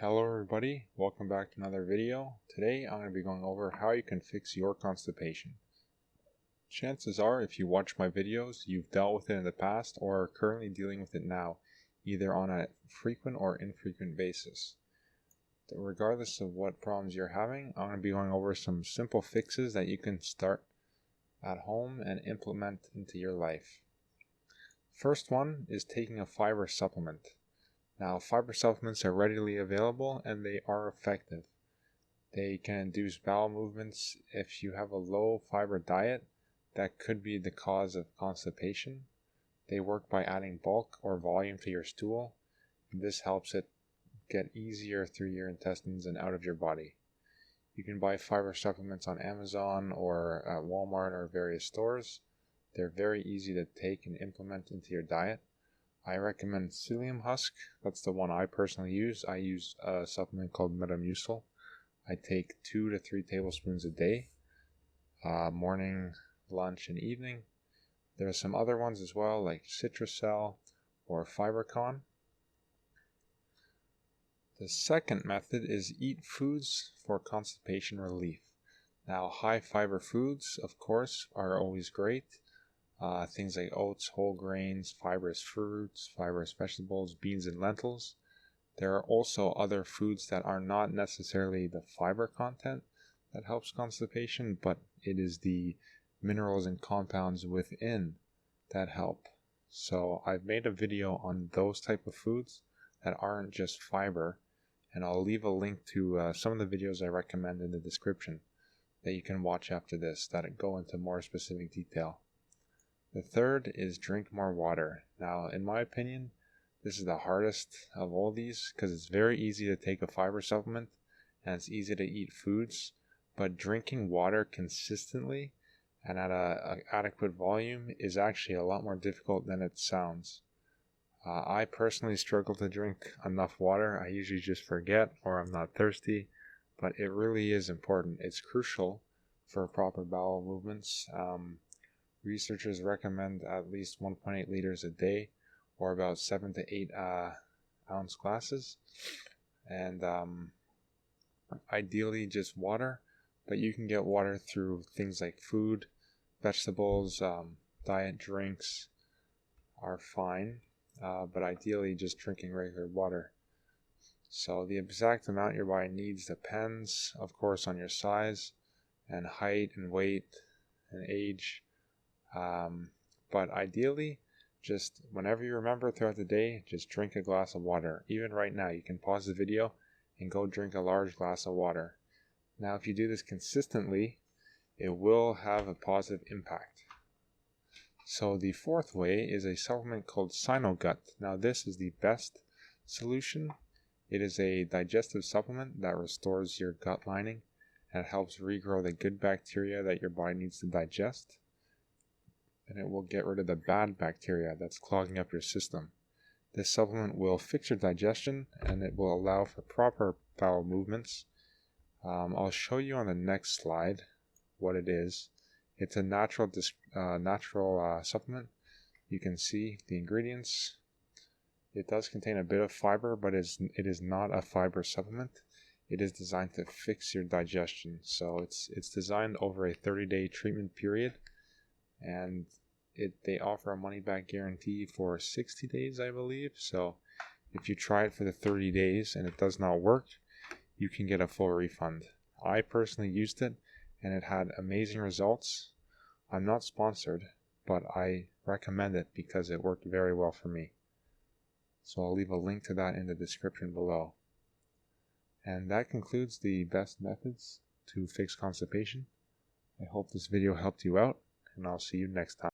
Hello everybody, welcome back to another video. Today I'm going to be going over how you can fix your constipation. Chances are if you watch my videos, you've dealt with it in the past or are currently dealing with it now, either on a frequent or infrequent basis. Regardless of what problems you're having, I'm going to be going over some simple fixes that you can start at home and implement into your life. First one is taking a fiber supplement. Now, fiber supplements are readily available and they are effective. They can induce bowel movements. If you have a low fiber diet, that could be the cause of constipation. They work by adding bulk or volume to your stool. This helps it get easier through your intestines and out of your body. You can buy fiber supplements on Amazon or at Walmart or various stores. They're very easy to take and implement into your diet. I recommend psyllium husk. That's the one I personally use. I use a supplement called Metamucil. I take 2 to 3 tablespoons a day, morning, lunch, and evening. There are some other ones as well, like Citruscell or Fibercon. The second method is eat foods for constipation relief. Now, high fiber foods, of course, are always great. Things like oats, whole grains, fibrous fruits, fibrous vegetables, beans, and lentils. There are also other foods that are not necessarily the fiber content that helps constipation, but it is the minerals and compounds within that help. So I've made a video on those type of foods that aren't just fiber, and I'll leave a link to some of the videos I recommend in the description that you can watch after this that go into more specific detail. The third is drink more water. Now, in my opinion, this is the hardest of all these because it's very easy to take a fiber supplement and it's easy to eat foods, but drinking water consistently and at an adequate volume is actually a lot more difficult than it sounds. I personally struggle to drink enough water. I usually just forget or I'm not thirsty, but it really is important. It's crucial for proper bowel movements. Researchers recommend at least 1.8 liters a day, or about 7 to 8 ounce glasses, and ideally just water, but you can get water through things like food, vegetables, diet drinks are fine, but ideally just drinking regular water. So the exact amount your body needs depends, of course, on your size and height and weight and age. But ideally, just whenever you remember throughout the day, just drink a glass of water. Even right now, you can pause the video and go drink a large glass of water. Now, if you do this consistently, it will have a positive impact. So the fourth way is a supplement called Sinogut. Now, this is the best solution. It is a digestive supplement that restores your gut lining and helps regrow the good bacteria that your body needs to digest. And it will get rid of the bad bacteria that's clogging up your system. This supplement will fix your digestion and it will allow for proper bowel movements. I'll show you on the next slide what it is. It's a natural supplement. You can see the ingredients. It does contain a bit of fiber, but it is not a fiber supplement. It is designed to fix your digestion. So it's designed over a 30-day treatment period, and they offer a money-back guarantee for 60 days, I believe. So if you try it for the 30 days and it does not work, you can get a full refund. I personally used it and it had amazing results. I'm not sponsored, but I recommend it because it worked very well for me. So I'll leave a link to that in the description below. And that concludes the best methods to fix constipation. I hope this video helped you out, and I'll see you next time.